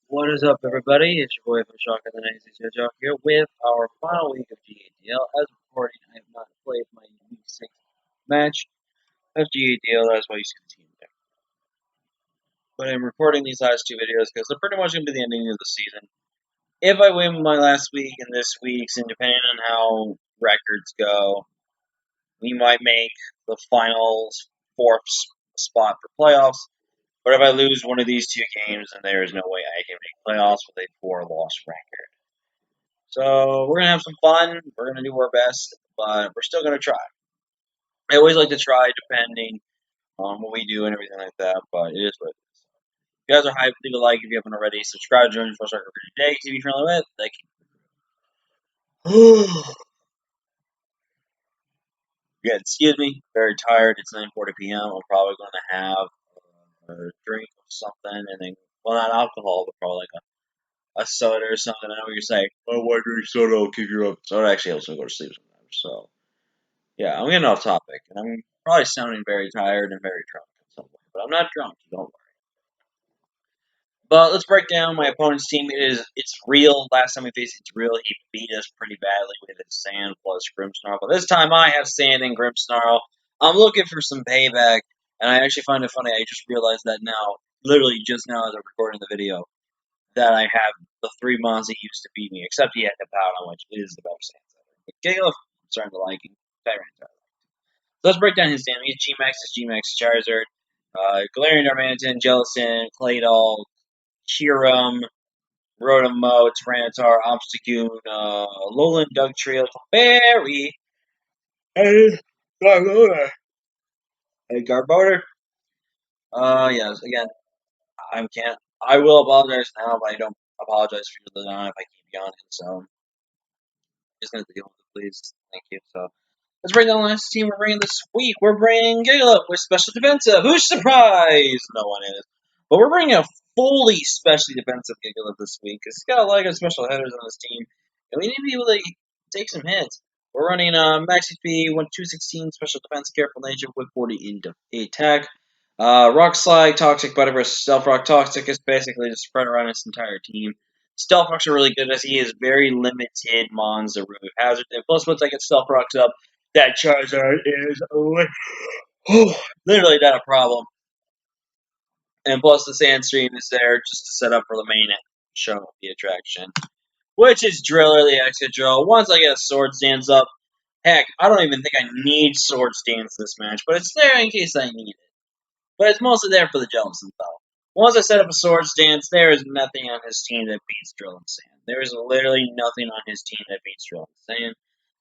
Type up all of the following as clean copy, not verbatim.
What is up, everybody? It's your boy from Shock and the Nancy Joe here with our final week of G8DL. As of recording, I have not played my week 6 match of G8DL. That's why you see the team there. But I'm recording these last two videos because they're pretty much going to be the ending of the season. If I win my last week and this week's, and depending on how records go, we might make the finals fourth spot for playoffs. But if I lose one of these two games, then there is no way I can make playoffs with a 4-loss record. So we're gonna have some fun. We're gonna do our best, but we're still gonna try. I always like to try, depending on what we do and everything like that. But it is what it is. If you guys are hyped, leave a like if you haven't already. Subscribe, join the Soccer for today. TV friendly with. Thank you. Yeah, excuse me. Very tired. It's 9:40 p.m. I'm probably gonna have a drink of something, and then not alcohol, but probably like a soda or something. I know what you're saying. Oh, why drink soda? I'll kick you up. Soda actually helps me go to sleep sometimes. So. Yeah, I'm getting off topic, and I'm probably sounding very tired and very drunk in some way, but I'm not drunk, so don't worry. But let's break down my opponent's team. It's real. Last time we faced it's real. He beat us pretty badly with his sand plus Grimmsnarl. But this time I have sand and Grimmsnarl. I'm looking for some payback, and I actually find it funny. I just realized that now, literally just now as I'm recording the video, that I have the three mons that used to beat me, except he had the Paladin, which is the better sand setter. But Gale, I'm starting to like him. Tyrant. So let's break down his damage. G-Max is G-Max Charizard, Galarian Darmanitan, Jellicent, Claydol, Kyurem, Rotom-Mow, Tyranitar, Obstagoon, Alolan Dugtrio, Berry, and Garbodor. And Garbodor. Yes, again, I will apologize now, but I don't apologize for the on if I keep yawning, so just gonna deal with it, please. Thank you. So let's bring down the last team we're bringing this week. We're bringing Gigalop with Special Defensive. Who's surprised? No one is. But we're bringing a fully specially defensive Gigalop this week because he's got a lot of good special headers on his team. And we need to be able to take some hits. We're running Max HP, 216 Special Defense, Careful Nature, with 40 in attack. Rock Slide, Toxic, Butterfree, Stealth Rock. Toxic is basically just spread around his entire team. Stealth Rocks are really good as he is very limited mons to remove hazards. And plus, once I get Stealth Rocks up, that Charizard is literally not a problem. And plus, the Sandstream is there just to set up for the main show of the attraction, which is Driller, the exit drill. Once I get a Sword Stance up, heck, I don't even think I need Sword Stance this match, but it's there in case I need it. But it's mostly there for the Jellicent, though. Once I set up a Sword Stance, there is nothing on his team that beats Drill and Sand. There is literally nothing on his team that beats Drill and Sand.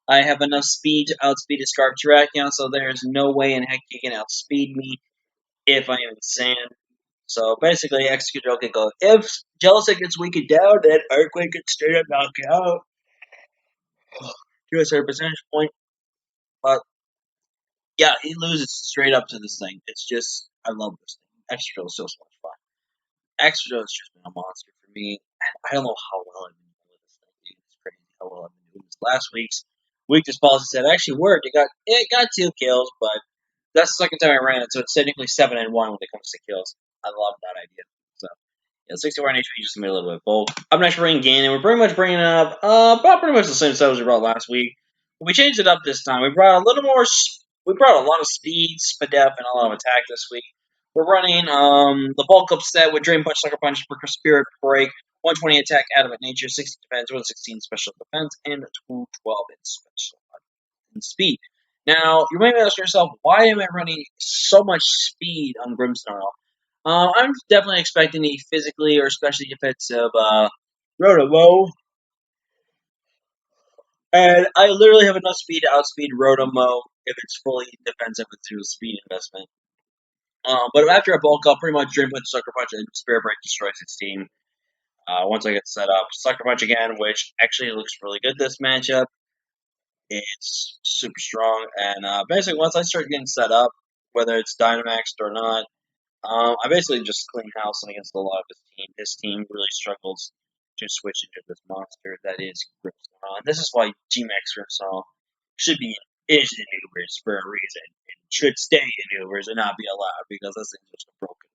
I have enough speed to outspeed a Scarf Terrakion, so there's no way in heck you can outspeed me if I am in Sand. So basically, Execute can go. If Jellicent gets weakened down, then Earthquake can straight up knock you out to a certain percentage point. But yeah, he loses straight up to this thing. It's just, I love this thing. Extra is so much fun. Extra has just been a monster for me. I don't know how well I've been doing with this thing, dude. It's crazy how well I've been doing this. Last week's weakness policy set actually worked. It got 2 kills, but that's the second time I ran it, so it's technically 7-1 when it comes to kills. I love that idea. So yeah, 61 HP just made a little bit of bulk. I'm not bringing Gain, and we're pretty much bringing up about pretty much the same stuff as we brought last week. But we changed it up this time. We brought a little more. We brought a lot of speed, Spadef, and a lot of attack this week. We're running the bulk up set with Drain Punch, Sucker Punch, Spirit Break, 120 attack, Adamant Nature, 60 defense, 116 special defense, and 212 in special in speed. Now, you might be asking yourself, why am I running so much speed on Grimmsnarl? I'm definitely expecting a physically or especially defensive Rotom-Mow. And I literally have enough speed to outspeed Rotom-Mow if it's fully defensive through the speed investment. But after I bulk up, pretty much Dream Punch, Sucker Punch, and Spirit Break destroys its team. Once I get set up, Sucker Punch again, which actually looks really good this matchup. It's super strong, and basically once I start getting set up, whether it's Dynamaxed or not, I basically just clean house against a lot of his team. His team really struggles to switch into this monster that is Grimmsnarl. And this is why G-Max Grimmsnarl should be is in Ubers for a reason. It should stay in Ubers and not be allowed because this thing's just broken.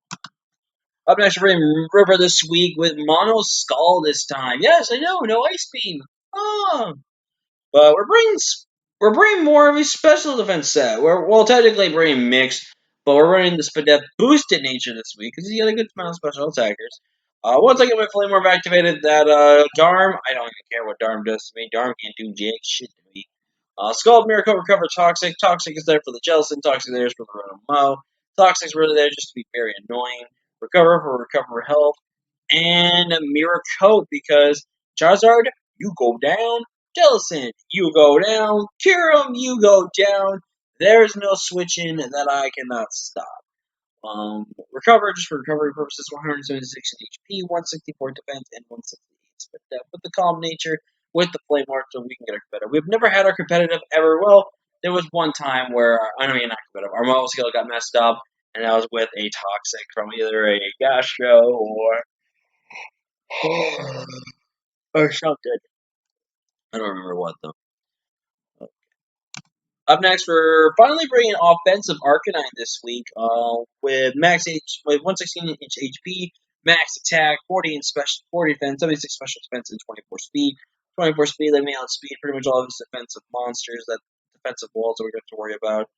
Up next, we're in River this week with Mono Skull this time. Yes, I know, no Ice Beam. Oh, but we're bringing more of a special defense set. Well, technically bringing mixed, but we're running the Spadef boosted nature this week because he got a good amount of special attackers. Once I get my Flame Orb activated, that Darm, I don't even care what Darm does to me. Darm can't do jack shit to me. Skull Miracle Recover Toxic. Toxic is there for the Jellicent. Toxic there is for the Roto-Mo. Toxic's really there just to be very annoying. Recover for recover health and Mirror Coat because Charizard, you go down. Jellicent, you go down. Kyurem, you go down. There's no switching that I cannot stop. Recover, just for recovery purposes, 176 in HP, 164 defense, and 168 spit depth. With the calm nature, with the flame art, so we can get our competitive. We've never had our competitive ever. Well, there was one time where, I don't mean not competitive, our model skill got messed up, and that was with a toxic from either a Gastro or something. I don't remember what though. Up next, we're finally bringing offensive Arcanine this week, with max H with 116 inch HP, max attack, 40 in special, 40 defense, 76 special defense, and 24 speed. 24 speed, let me outspeed pretty much all of his defensive monsters, that defensive walls that we have to worry about.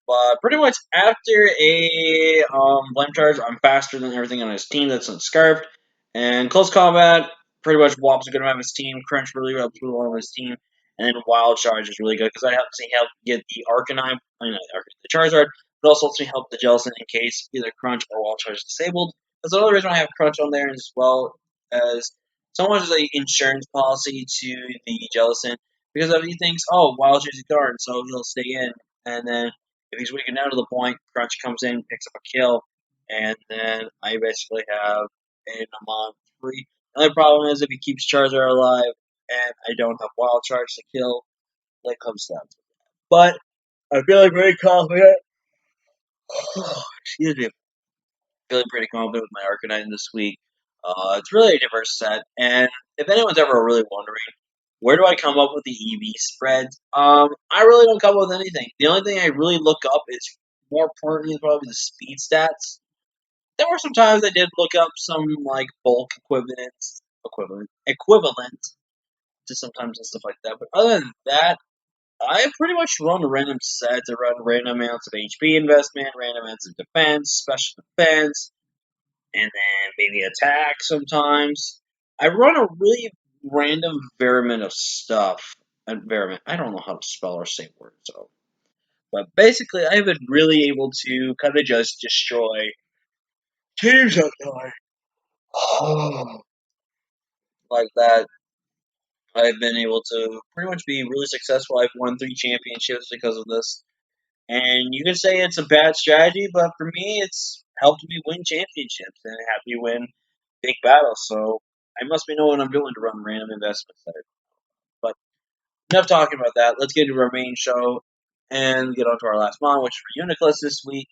But pretty much after a flame charge, I'm faster than everything on his team that's unscarfed. And close combat, pretty much whops a good amount of his team. Crunch really helps with all of his team. And then Wild Charge is really good because I helps me help get the Arcanine, I mean, the Charizard, but also lets me help the Jellicent in case either Crunch or Wild Charge is disabled. That's another reason I have Crunch on there as well as somewhat as an insurance policy to the Jellicent because if he thinks, oh, Wild Charge is gone, so he'll stay in, and then if he's weakened down to the point, Crunch comes in, picks up a kill, and then I basically have an amount free. The only problem is if he keeps Charizard alive and I don't have Wild Charge to kill, that comes down to it. But I'm feeling very confident. Excuse me. Feeling pretty confident with my Arcanine this week. It's really a diverse set, and if anyone's ever really wondering where do I come up with the EV spreads, I really don't come up with anything. The only thing I really look up is more importantly probably the speed stats. There were some times I did look up some like bulk equivalent to sometimes and stuff like that. But other than that, I pretty much run random sets. I run random amounts of HP investment, random amounts of defense, special defense, and then maybe attack sometimes. I run a really random variant of stuff. Variant. I don't know how to spell or say words, so. But basically, I've been really able to kind of just destroy teams at times. Like that. I've been able to pretty much be really successful. I've won 3 championships because of this. And you can say it's a bad strategy, but for me, it's helped me win championships and helped me win big battles. So I must be knowing what I'm doing to run random investments there. But enough talking about that. Let's get into our main show and get on to our last mon, which is for Uniclus this week.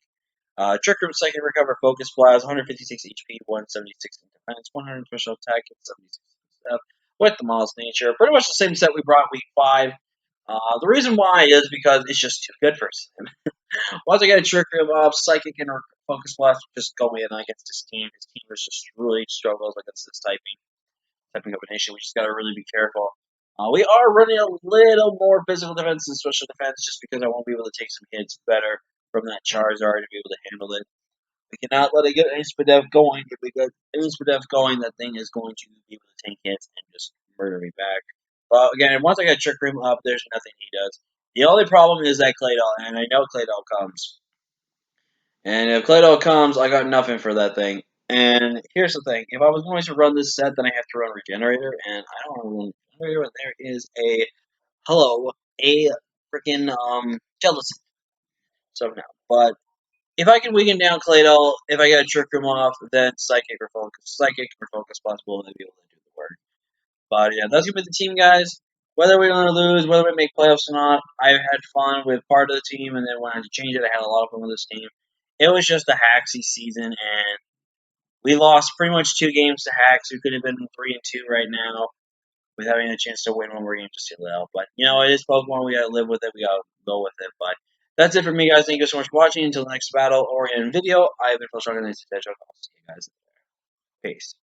Trick Room Psychic Recover Focus Blast, 156 HP, 176 in defense, 100 special attack, and 76 stuff with the Miles Nature. Pretty much the same set we brought week 5. The reason why is because it's just too good for us. Once I get a Trick Room up, Psychic and Focus Blast just go in against his team. His team is just really struggles against this typing combination. We just got to really be careful. We are running a little more physical defense and special defense just because I won't be able to take some hits better from that Charizard to be able to handle it. We cannot let it get Inspadev going. If we get Inspadev going, that thing is going to be able to take hits and just murder me back. But again, once I get Trick Room up, there's nothing he does. The only problem is that Claydol, and I know Claydol comes. And if Claydol comes, I got nothing for that thing. And here's the thing: if I was going to run this set, then I have to run Regenerator, and I don't want to run Regenerator when there is a freaking Jealousy. So no, but if I can weaken down Claydol, if I get a Trick Room off, then Psychic or Focus Blast will be able to do the work. But yeah, that's gonna be the team, guys. Whether we want to lose, whether we make playoffs or not, I've had fun with part of the team, and then when I had to change it, I had a lot of fun with this team. It was just a Haxy season, and we lost pretty much 2 games to Hacks. We could have been 3-2 right now with having a chance to win one more game to seal it out. But you know, it is Pokemon. We gotta live with it. We gotta go with it. But that's it for me, guys. Thank you so much for watching. Until the next battle or in video, I have been Phil Strong, and I'll see you guys. Peace.